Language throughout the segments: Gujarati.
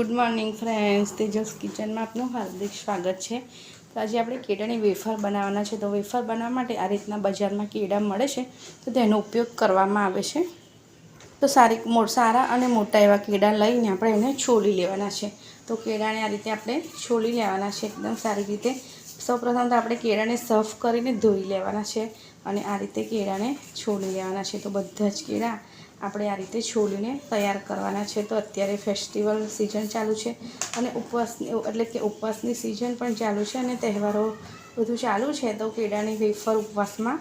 गुड मॉर्निंग फ्रेंड्स, तेजस किचन में आपનું हार्दिक स्वागत है। तो आज આપણે કેળાની વેફર બનાવવાના છે। તો વેફર બનાવવા માટે આ રીતના બજારમાં કેળા મળે છે તો તેનો ઉપયોગ કરવામાં આવે છે। તો સારા અને મોટા એવા કેળા લઈને આપણે એને છોલી લેવાના છે। તો કેળાને આ રીતે આપણે છોલી લેવાના છે એકદમ સારી રીતે। સૌપ્રથમ તો આપણે કેળાને સાફ કરીને ધોઈ લેવાના છે અને આ રીતે કેળાને છોલી લેવાના છે। તો બધા જ કેળા આપણે આ રીતે છોલીને તૈયાર કરવાના છે। તો અત્યારે ફેસ્ટિવલ સિઝન ચાલુ છે અને ઉપવાસની સિઝન પણ ચાલુ છે અને તહેવારો બધું ચાલુ છે। તો કેળાની વેફર ઉપવાસમાં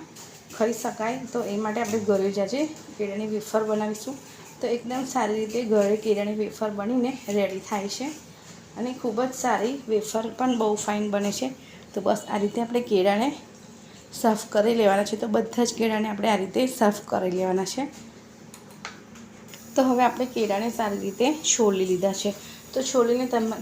ખાઈ શકાય, તો એ માટે આપણે ઘરે જ આજે કેળાની વેફર બનાવીશું। તો એકદમ સારી રીતે ઘરે કેળાની વેફર બનીને રેડી થાય છે અને ખૂબ જ સારી વેફર પણ બહુ ફાઇન બને છે। તો બસ આ રીતે આપણે કેળાને સાફ કરી લેવાના છે। તો બધા જ કેળાને આપણે આ રીતે સાફ કરી લેવાના છે। તો હવે આપણે કેળાને સારી રીતે છોલી લીધા છે। તો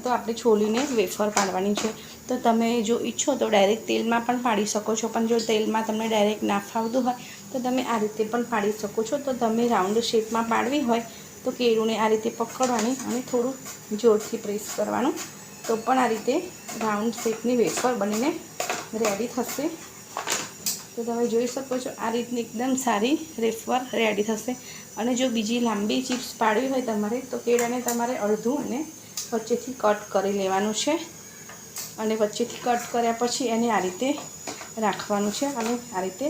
આપણે છોલીને વેફર પાડવાની છે। તો તમે જો ઈચ્છો તો ડાયરેક્ટ તેલમાં પણ પાડી શકો છો, પણ જો તેલમાં તમને ડાયરેક્ટ ના ફાવતું હોય તો તમે આ રીતે પણ પાડી શકો છો। તો તમે રાઉન્ડ શેપમાં પાડવી હોય તો કેળુંને આ રીતે પકડવાની અને થોડું જોરથી પ્રેસ કરવાનું, તો પણ આ રીતે રાઉન્ડ શેપની વેફર બનીને રેડી થશે। તો તમે જોઈ શકો છો આ રીતની એકદમ સારી વેફર રેડી થશે। અને જો બીજી લાંબી ચિપ્સ પાડવી હોય તમારે તો કેળાને તમારે અડધું અને વચ્ચેથી કટ કરી લેવાનું છે અને વચ્ચેથી કટ કર્યા પછી એને આ રીતે રાખવાનું છે અને આ રીતે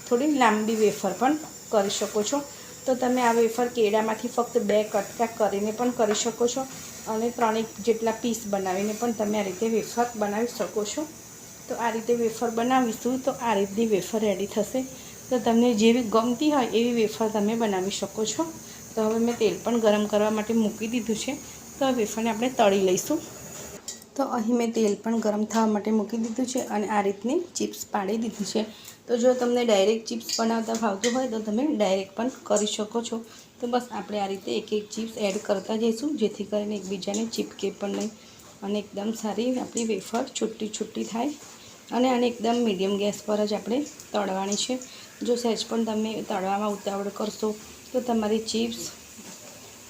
થોડી લાંબી વેફર પણ કરી શકો છો। તો તમે આ વેફર કેળામાંથી ફક્ત 2 કટકા કરીને પણ કરી શકો છો અને 3 જેટલા પીસ બનાવીને પણ તમે આ રીતે વેફર બનાવી શકો છો। તો આ રીતે વેફર બનાવીશું તો આ રીતની વેફર રેડી થશે। તો તમને જેવી ગમતી હોય એવી વેફર તમે બનાવી શકો છો। તો હવે મેં તેલ પણ ગરમ કરવા માટે મૂકી દીધું છે। તો આ વેફરને આપણે તળી લઈશું। તો અહીં મેં તેલ પણ ગરમ થવા માટે મૂકી દીધું છે અને આ રીતની ચિપ્સ પાડી દીધી છે। તો જો તમને ડાયરેક્ટ ચિપ્સ બનાવતા ફાવતું હોય તો તમે ડાયરેક્ટ પણ કરી શકો છો। તો બસ આપણે આ રીતે એક ચિપ્સ એડ કરતા જઈશું જેથી કરીને એકબીજાને ચીપકે પણ નહીં અને એકદમ સારી આપણી વેફર છૂટી થાય। અને આને એકદમ મીડિયમ ગેસ પર જ આપણે તળવાની છે। જો સહેજ પણ તમે તળવામાં ઉતાવળ કરશો તો તમારી ચિપ્સ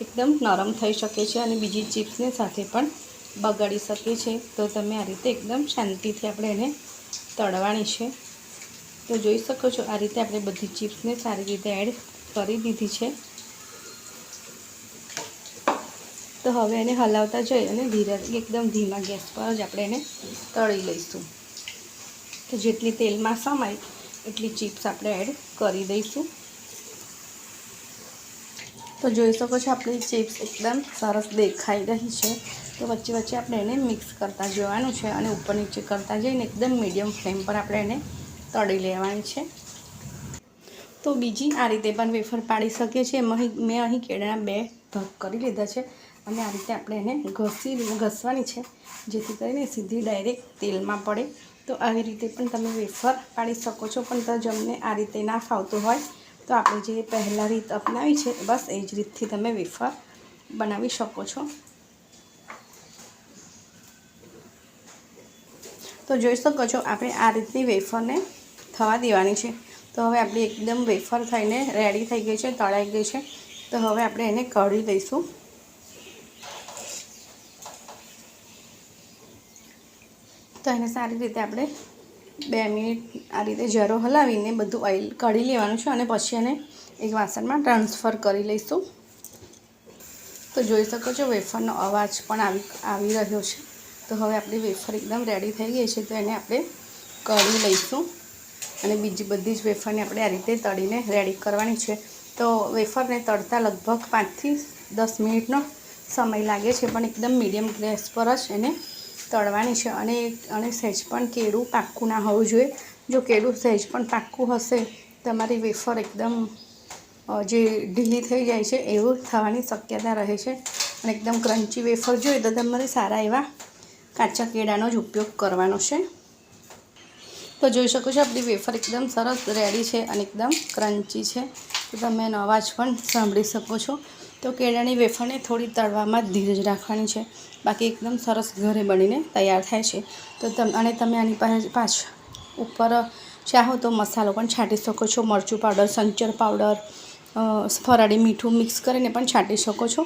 એકદમ નરમ થઈ શકે છે અને બીજી ચિપ્સને સાથે પણ બગાડી શકે છે। તો તમે આ રીતે એકદમ શાંતિથી આપણે એને તળવાની છે। તો જોઈ શકો છો આ રીતે આપણે બધી ચિપ્સને સારી રીતે એડ કરી દીધી છે। તો હવે એને હલાવતા જઈ અને એકદમ ધીમા ગેસ પર જ આપણે એને તળી લઈશું। તો જેટલી તેલમાં સમાય એટલી ચિપ્સ આપણે એડ કરી દઈશું। તો જોઈ શકો છો આપણી ચિપ્સ એકદમ સરસ દેખાઈ રહી છે। તો વચ્ચે વચ્ચે આપણે એને મિક્સ કરતા જવાનું છે અને ઉપર નીચે કરતા જઈને એકદમ મીડિયમ ફ્લેમ પર આપણે એને તળી લેવાની છે। તો બીજી આ રીતે પણ વેફર પાડી શકીએ છીએ। મેં અહીં કેળાના 2 ભાગ કરી લીધા છે અને આ રીતે આપણે એને ઘસવાની છે જેથી કરીને સીધી ડાયરેક્ટ તેલમાં પડે। તો આવી રીતે પણ તમે વેફર પાડી શકો છો, પણ તો તમને આ રીતે ના ફાવતું હોય તો આપણે જે પહેલાં રીત અપનાવી છે બસ એ જ રીતથી તમે વેફર બનાવી શકો છો। તો જોઈ શકો છો આપણે આ રીતની વેફરને થવા દેવાની છે। તો હવે આપણી એકદમ વેફર થઈને રેડી થઈ ગઈ છે, તળાઈ ગઈ છે। તો હવે આપણે એને કાઢી દઈશું। તો એને સારી રીતે આપણે 2 મિનિટ આ રીતે જરો હલાવીને બધું ઓઇલ કાઢી લેવાનું છે અને પછી એને એક વાસણમાં ટ્રાન્સફર કરી લઈશું। તો જોઈ શકો છો વેફરનો અવાજ પણ આવી રહ્યો છે। તો હવે આપણી વેફર એકદમ રેડી થઈ ગઈ છે। તો એને આપણે કાઢી લઈશું અને બીજી બધી જ વેફરને આપણે આ રીતે તળીને રેડી કરવાની છે। તો વેફરને તળતા લગભગ 5 થી 10 મિનિટનો સમય લાગે છે, પણ એકદમ મીડિયમ ગેસ પર જ એને તળવાની છે અને સહેજ પણ કેળું પાક્કું ના હોવું જોઈએ। જો કેળું સહેજ પણ પાક્કું હશે તમારી વેફર એકદમ જે ઢીલી થઈ જાય છે એવું થવાની શક્યતા રહે છે અને એકદમ ક્રન્ચી વેફર જોઈએ તો તમારે સારા એવા કાચા કેળાનો જ ઉપયોગ કરવાનો છે। તો જોઈ શકો છો આપણી વેફર એકદમ સરસ રેડી છે અને એકદમ ક્રન્ચી છે। તો તમે એનો અવાજ પણ સાંભળી શકો છો। તો કેળાની વેફરને થોડી તળવામાં જ ધીરજ રાખવાની છે, બાકી એકદમ સરસ ઘરે બનીને તૈયાર થાય છે। તો તમે આની પાછળ ઉપર ચાહો તો મસાલો પણ છાંટી શકો છો। મરચું પાવડર, સંચર પાવડર, ફરાળી મીઠું મિક્સ કરીને પણ છાંટી શકો છો।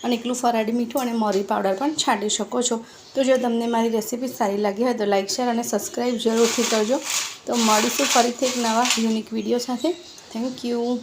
અને એકલું ફરાળી મીઠું અને મરી પાવડર પણ છાંટી શકો છો. તો જો તમને મારી રેસીપી સારી લાગી હોય તો લાઇક, શેર અને સબસ્ક્રાઈબ જરૂરથી કરજો. તો મળીશું ફરીથી એક નવા યુનિક વિડીયો સાથે. Thank you.